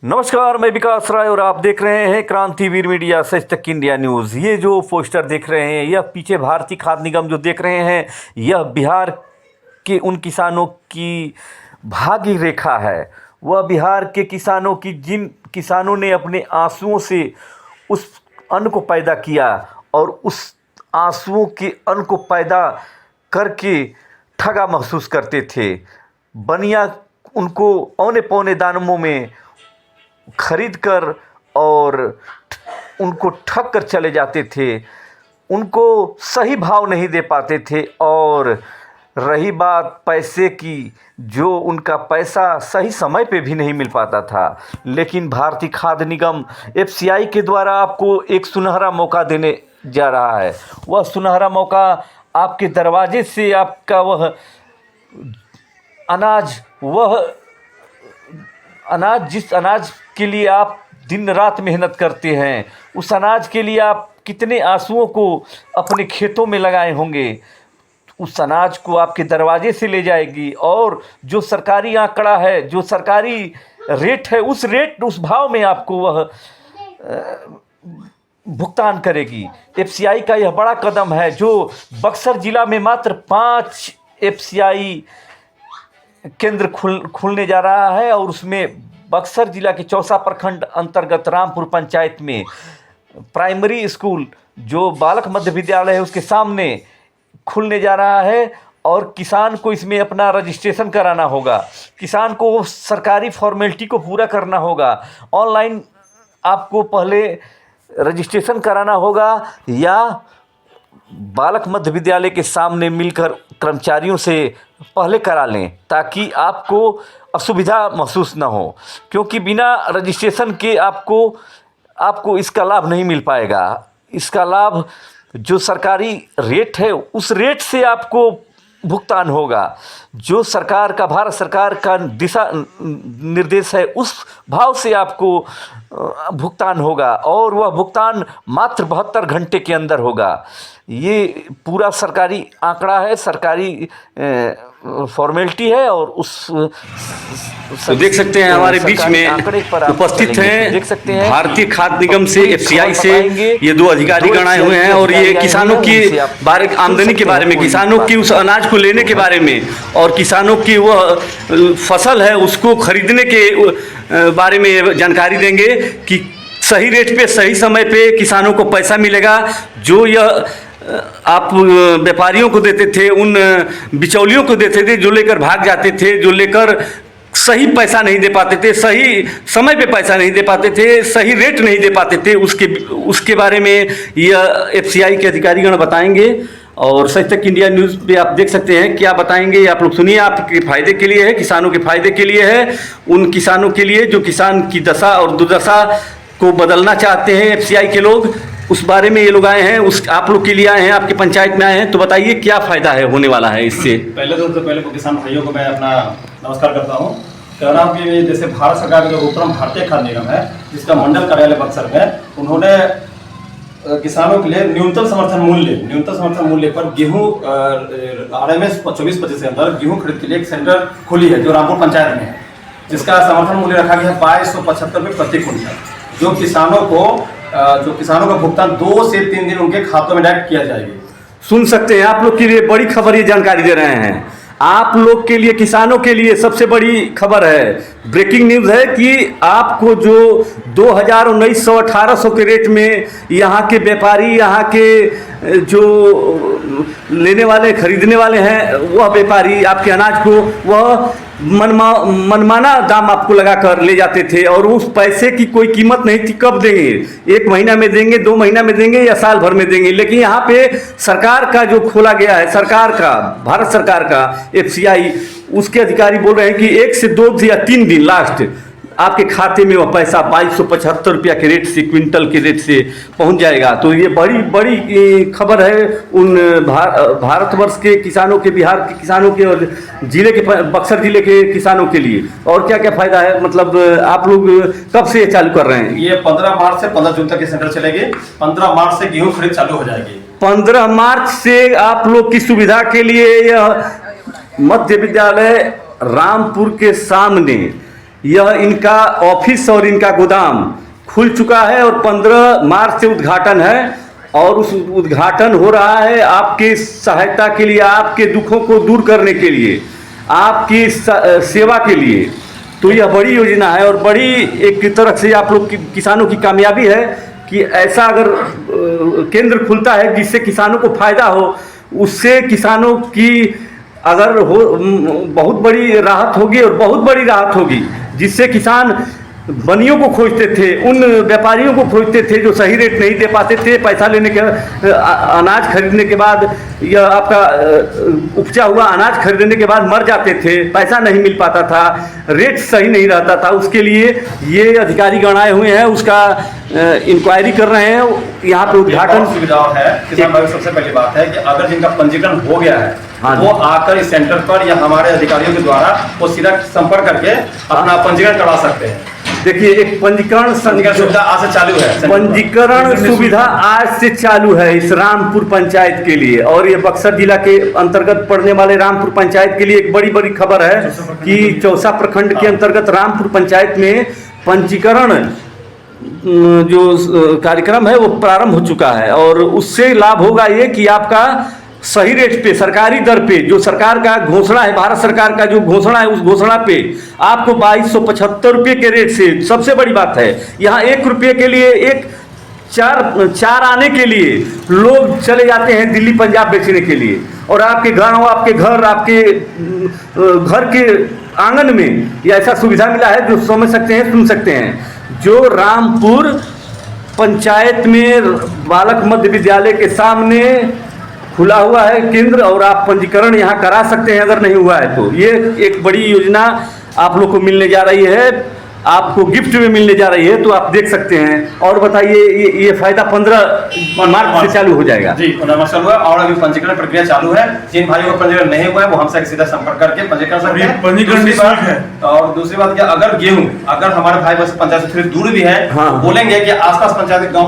नमस्कार, मैं विकास राय और आप देख रहे हैं क्रांतिवीर मीडिया सच तक इंडिया न्यूज़। ये जो पोस्टर देख रहे हैं, यह पीछे भारतीय खाद्य निगम जो देख रहे हैं, यह बिहार के उन किसानों की भाग्य रेखा है। वह बिहार के किसानों की, जिन किसानों ने अपने आंसुओं से उस अन्न को पैदा किया और उस आंसुओं के अन्न को पैदा करके ठगा महसूस करते थे। बनिया उनको औने पौने दामों में खरीद कर और उनको ठग कर चले जाते थे, उनको सही भाव नहीं दे पाते थे। और रही बात पैसे की, जो उनका पैसा सही समय पे भी नहीं मिल पाता था। लेकिन भारतीय खाद्य निगम एफसीआई के द्वारा आपको एक सुनहरा मौका देने जा रहा है। वह सुनहरा मौका आपके दरवाजे से आपका वह अनाज जिस अनाज के लिए आप दिन रात मेहनत करते हैं, उस अनाज के लिए आप कितने आंसुओं को अपने खेतों में लगाए होंगे, उस अनाज को आपके दरवाजे से ले जाएगी। और जो सरकारी आंकड़ा है, जो सरकारी रेट है, उस भाव में आपको वह भुगतान करेगी। एफसीआई का यह बड़ा कदम है, जो बक्सर जिला में मात्र 5 एफसीआई केंद्र खुलने जा रहा है। और उसमें बक्सर जिला के चौसा प्रखंड अंतर्गत रामपुर पंचायत में प्राइमरी स्कूल, जो बालक मध्य विद्यालय है, उसके सामने खुलने जा रहा है। और किसान को इसमें अपना रजिस्ट्रेशन कराना होगा, किसान को सरकारी फॉर्मेलिटी को पूरा करना होगा। ऑनलाइन आपको पहले रजिस्ट्रेशन कराना होगा या बालक मध्य विद्यालय के सामने मिलकर कर्मचारियों से पहले करा लें, ताकि आपको असुविधा महसूस ना हो। क्योंकि बिना रजिस्ट्रेशन के आपको इसका लाभ नहीं मिल पाएगा। इसका लाभ जो सरकारी रेट है, उस रेट से आपको भुगतान होगा। जो सरकार का, भारत सरकार का दिशा निर्देश है, उस भाव से आपको भुगतान होगा। और वह भुगतान मात्र 72 घंटे के अंदर होगा। ये पूरा सरकारी आंकड़ा है, सरकारी फॉर्मेलिटी है। और उस तो देख सकते हैं हमारे बीच में उपस्थित हैं, देख सकते हैं भारतीय खाद्य निगम से, एफसीआई से ये 2 अधिकारी गण आए हुए हैं। और ये किसानों की आमदनी के बारे में, किसानों की उस अनाज को लेने के बारे में, और किसानों की वह फसल है उसको खरीदने के बारे में जानकारी देंगे कि सही रेट पे, सही समय पे किसानों को पैसा मिलेगा। जो यह आप व्यापारियों को देते थे, उन बिचौलियों को देते थे, जो लेकर भाग जाते थे, जो लेकर सही पैसा नहीं दे पाते थे, सही समय पे पैसा नहीं दे पाते थे, सही रेट नहीं दे पाते थे, उसके बारे में यह एफसीआई के अधिकारीगण बताएंगे। और सच तक इंडिया न्यूज़ पे आप देख सकते हैं क्या बताएंगे, आप लोग सुनिए। आपके फ़ायदे के लिए है, किसानों के फ़ायदे के लिए है, उन किसानों के लिए जो किसान की दशा और दुर्दशा को बदलना चाहते हैं एफसीआई के लोग, उस बारे में ये लोग आए हैं। आप लोग के लिए आए हैं, आपके पंचायत में आए हैं। तो बताइए क्या फ़ायदा है, होने वाला है इससे। पहले किसान भाइयों को मैं अपना नमस्कार करता हूँ। कह रहा हूँ कि जैसे भारत सरकार का जो उपक्रम भारतीय खाद्य निगम है, जिसका मंडल कार्यालय बक्सर में, उन्होंने किसानों के लिए न्यूनतम समर्थन मूल्य पर गेहूँ RMS 24-25 के अंदर गेहूँ खरीद के लिए एक सेंटर खोली है, जो रामपुर पंचायत में है, जिसका समर्थन मूल्य रखा गया है 2275 रुपये प्रति क्विंटल। जो किसानों का भुगतान 2 से 3 दिन उनके खातों में डायरेक्ट किया जाएगी। सुन सकते हैं, आप लोग के लिए बड़ी खबर, ये जानकारी दे रहे हैं आप लोग के लिए, किसानों के लिए सबसे बड़ी खबर है, ब्रेकिंग न्यूज़ है कि आपको जो 2000-1900-1800 के रेट में यहाँ के व्यापारी, यहाँ के जो लेने वाले, खरीदने वाले हैं, वह व्यापारी आपके अनाज को वह मनमाना दाम आपको लगाकर ले जाते थे। और उस पैसे की कोई कीमत नहीं थी। कब देंगे, 1 महीना में देंगे, 2 महीना में देंगे या साल भर में देंगे। लेकिन यहाँ पे सरकार का जो खोला गया है, सरकार का, भारत सरकार का एफसीआई, उसके अधिकारी बोल रहे हैं कि 1 से 2 या 3 दिन लास्ट आपके खाते में वह पैसा 2275 रुपया के रेट से, क्विंटल के रेट से पहुंच जाएगा। तो ये बड़ी खबर है उन भारतवर्ष के किसानों के, बिहार के किसानों के, और जिले के, बक्सर जिले के किसानों के लिए। और क्या क्या फायदा है, मतलब आप लोग कब से चालू कर रहे हैं? ये 15 मार्च से 15 जून तक ये सेंटर चलेगी। 15 मार्च से गेहूँ खरीद चालू हो जाएगी। 15 मार्च से आप लोग की सुविधा के लिए यह मध्य विद्यालय रामपुर के सामने यह इनका ऑफिस और इनका गोदाम खुल चुका है और 15 मार्च से उद्घाटन है और उस उद्घाटन हो रहा है आपके सहायता के लिए, आपके दुखों को दूर करने के लिए, आपकी सेवा के लिए। तो यह बड़ी योजना है और बड़ी एक तरह से आप लोग किसानों की कामयाबी है कि ऐसा अगर केंद्र खुलता है जिससे किसानों को फायदा हो, उससे किसानों की अगर हो बहुत बड़ी राहत होगी और बहुत बड़ी राहत होगी, जिससे किसान बनियों को खोजते थे, उन व्यापारियों को खोजते थे जो सही रेट नहीं दे पाते थे, पैसा लेने के अनाज खरीदने के बाद यह आपका उपजा हुआ अनाज खरीदने के बाद मर जाते थे, पैसा नहीं मिल पाता था, रेट सही नहीं रहता था। उसके लिए ये अधिकारी गण आए हुए हैं, उसका इंक्वायरी कर रहे हैं। यहाँ पे उद्घाटन सुविधा है। किसान भाई, सबसे पहली बात है कि अगर जिनका पंजीकरण हो गया है, हाँ, वो आकर इस सेंटर पर या हमारे अधिकारियों के द्वारा वो सीधा संपर्क करके अपना पंजीकरण करवा सकते हैं। देखिए, एक पंजीकरण सुविधा आज से चालू है। पंजीकरण सुविधा आज से चालू है इस रामपुर पंचायत के लिए, और ये बक्सर जिला के अंतर्गत पड़ने वाले रामपुर पंचायत के लिए एक बड़ी बड़ी खबर है कि चौसा प्रखंड के अंतर्गत रामपुर पंचायत में पंजीकरण जो कार्यक्रम है वो प्रारंभ हो चुका है। और उससे लाभ होगा ये कि आपका सही रेट पे, सरकारी दर पे, जो सरकार का घोषणा है, भारत सरकार का जो घोषणा है, उस घोषणा पे आपको 2275 रुपये के रेट से, सबसे बड़ी बात है यहाँ 1 रुपये के लिए एक चार आने के लिए लोग चले जाते हैं दिल्ली पंजाब बेचने के लिए, और आपके गांव, आपके घर, आपके घर के आंगन में ये ऐसा सुविधा मिला है जो समझ सकते हैं, सुन सकते हैं। जो रामपुर पंचायत में बालक मध्य विद्यालय के सामने खुला हुआ है केंद्र, और आप पंजीकरण यहाँ करा सकते हैं अगर नहीं हुआ है तो। ये एक बड़ी योजना आप लोग को मिलने जा रही है, आपको गिफ्ट में मिलने जा रही है, तो आप देख सकते हैं। और बताइए, ये फायदा 15 मार्च से चालू हो जाएगा। जी, 15 मार्च चालू है और अभी पंजीकरण प्रक्रिया चालू है। जिन भाइयों का पंजीकरण नहीं हुआ है वो हमसे सीधा संपर्क करके पंजीकरण कर सकते हैं। पंजीकरण निःशुल्क है। और दूसरी बात क्या, अगर गेहूं, अगर हमारे भाई बस पंचायत से थोड़ी दूर भी है, हाँ, बोलेंगे कि आसपास पंचायत गाँव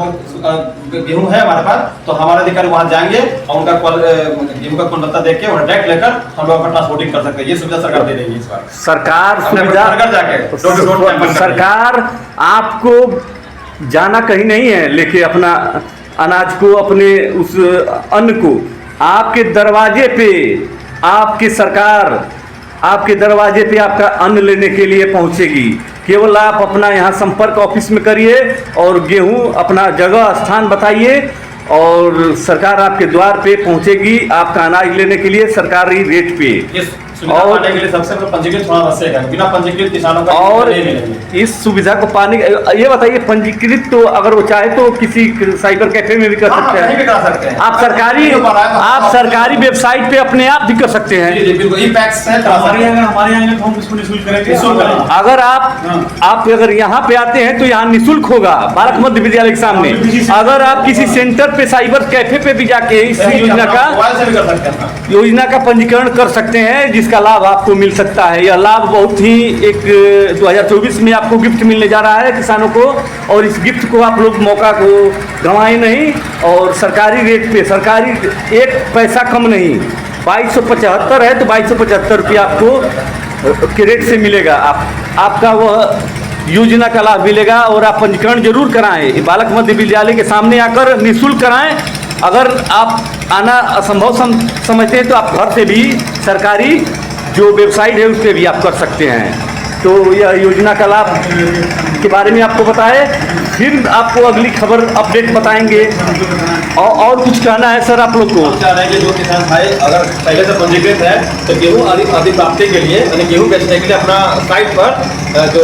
गेहूं है हमारे पास, तो हमारे अधिकारी वहां जाएंगे और उनका गेहूं का गुणवत्ता देख के और डायरेक्ट लेकर हम लोग अपना ट्रांसपोर्टिंग कर सकते हैं। ये सुविधा सरकार दे देगी इस बार। सरकार सुविधा जाके सरकार आपको जाना कहीं नहीं है, लेके अपना अनाज को, अपने उस अन्न को आपके दरवाजे पे, आपकी सरकार आपके दरवाजे पे आपका अन्न लेने के लिए पहुंचेगी। केवल आप अपना यहाँ संपर्क ऑफिस में करिए और गेहूं अपना जगह स्थान बताइए और सरकार आपके द्वार पे पहुंचेगी आपका अनाज लेने के लिए सरकारी रेट पे। और के लिए सबसे पहले पंजीकृत होना आवश्यक है, बिना पंजीकृत किसानों का और नहीं मिलेगी। इस सुविधा को पाने, ये बताइए, पंजीकृत तो अगर वो चाहे तो किसी साइबर कैफे में भी कर सकते हैं, कहीं भी करा सकते हैं। आप सरकारी वेबसाइट पे अपने आप भी कर सकते हैं। हमारे यहाँ तो हम इसको निःशुल्क करेंगे। अगर आप अगर यहाँ पे आते हैं तो यहाँ निःशुल्क होगा, बालक मध्य विद्यालय के सामने। अगर आप किसी सेंटर पे, साइबर कैफे पे भी जाके इस योजना का पंजीकरण कर सकते हैं, जिसका लाभ आपको मिल सकता है। यह लाभ बहुत ही एक 2024 में आपको गिफ्ट मिलने जा रहा है किसानों को, और इस गिफ्ट को आप लोग मौका को गंवाएं नहीं, और सरकारी रेट पे, सरकारी एक पैसा कम नहीं, 2275 है तो 2275 रुपया आपको के रेट से मिलेगा। आपका वह योजना का लाभ मिलेगा और आप पंजीकरण जरूर कराएं। बालक मध्य विद्यालय के सामने आकर निःशुल्क कराएं। अगर आप आना असंभव समझते हैं तो आप घर से भी सरकारी जो वेबसाइट है उस पर भी आप कर सकते हैं। तो यह योजना का लाभ के बारे में आपको बताए, फिर आपको अगली खबर अपडेट बताएंगे। और कुछ कहना है सर आप लोग को? हम चाह रहे हैं कि जो किसान भाई अगर पहले से पंजीकृत है तो गेहूं अधिक प्राप्ति के लिए, यानी गेहूं बेचने के लिए अपना साइट पर जो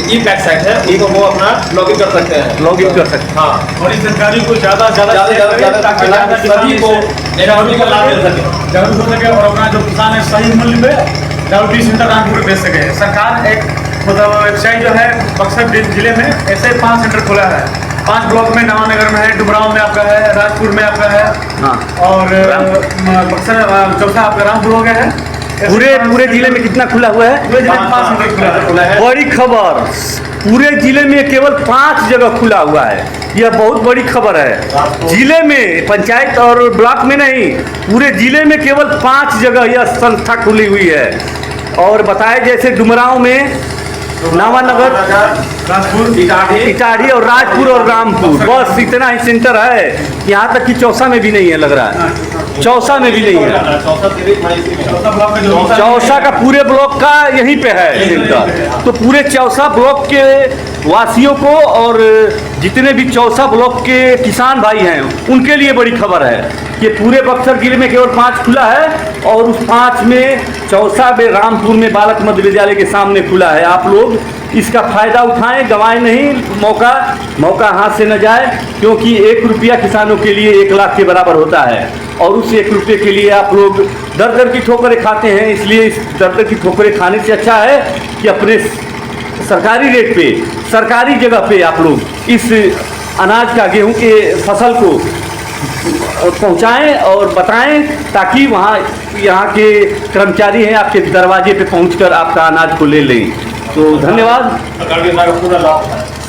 ई पैक साइट है उसको वो अपना लॉगिन कर सकते हैं, लॉगिन कर सकते हैं। हाँ, और इस जानकारी को ज़्यादा सभी को का लाभ मिल सके, जागरूक हो सके और अपना जो किसान है सही मूल्य पे डाउटी सेंटर रामपुर बेच सके। सरकार एक मतलब वेबसाइट जो है बक्सर जिले में ऐसे 5 सेंटर खोला है, 5 ब्लॉक में, नवानगर में है, डुमराव में आपका है, राजपुर में आपका है, और बक्सर चौथा आपका रामपुर हो गया है। पूरे जिले में कितना खुला हुआ है? पूरे जिले में 5 सेंटर खुला है। बड़ी खबर, पूरे जिले में केवल 5 जगह खुला हुआ है। यह बहुत बड़ी खबर है। जिले में, पंचायत और ब्लॉक में नहीं, पूरे जिले में केवल 5 जगह यह संस्था खुली हुई है। और बताए जैसे डुमराव में नावानगर, राजपुर, इटाढ़ी और राजपुर और रामपुर, बस इतना ही सेंटर है। यहाँ तक कि चौसा में भी नहीं है, लग रहा है चौसा में भी नहीं है। चौथा ब्लॉक में जो चौसा का पूरे ब्लॉक का यहीं पे है सेंटर। तो पूरे चौसा ब्लॉक के वासियों को और जितने भी चौसा ब्लॉक के किसान भाई हैं उनके लिए बड़ी खबर है कि पूरे बक्सर जिले में केवल 5 खुला है और उस 5 में चौसा में रामपुर में बालक मध्य विद्यालय के सामने खुला है। आप लोग इसका फायदा उठाएं, गंवाएं नहीं, मौका हाथ से न जाए, क्योंकि 1 रुपया किसानों के लिए 1 लाख के बराबर होता है और उस 1 रुपये के लिए आप लोग दर दर की ठोकरें खाते हैं। इसलिए इस दर दर की ठोकरें खाने से अच्छा है कि अपने सरकारी रेट पे, सरकारी जगह पे आप लोग इस अनाज का, गेहूं के फसल को पहुंचाएं और बताएं, ताकि यहाँ के कर्मचारी हैं आपके दरवाजे पे पहुंचकर आपका अनाज को ले लें। तो धन्यवाद।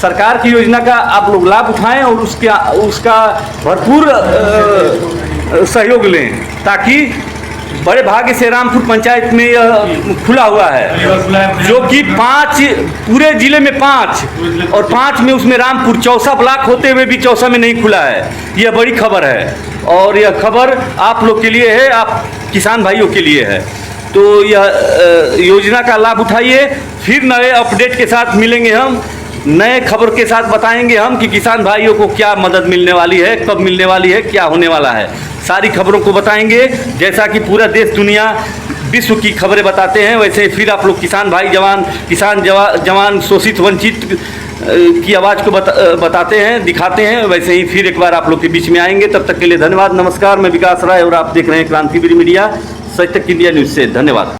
सरकार की योजना का आप लोग लाभ उठाएं और उसका भरपूर सहयोग लें, ताकि बड़े भाग्य से रामपुर पंचायत में यह खुला हुआ है, जो कि 5 पूरे जिले में 5 और 5 में उसमें रामपुर, चौसा ब्लॉक होते हुए भी चौसा में नहीं खुला है। यह बड़ी खबर है और यह खबर आप लोग के लिए है, आप किसान भाइयों के लिए है। तो यह योजना का लाभ उठाइए। फिर नए अपडेट के साथ मिलेंगे हम, नए खबर के साथ बताएंगे हम कि किसान भाइयों को क्या मदद मिलने वाली है, कब मिलने वाली है, क्या होने वाला है। सारी खबरों को बताएंगे, जैसा कि पूरा देश दुनिया विश्व की खबरें बताते हैं, वैसे ही फिर आप लोग किसान भाई जवान शोषित वंचित की आवाज़ को बताते हैं, दिखाते हैं। वैसे ही फिर एक बार आप लोग के बीच में आएंगे। तब तक के लिए धन्यवाद, नमस्कार। मैं विकास राय और आप देख रहे हैं क्रांतिवीर मीडिया, सच तक इंडिया न्यूज़ से। धन्यवाद।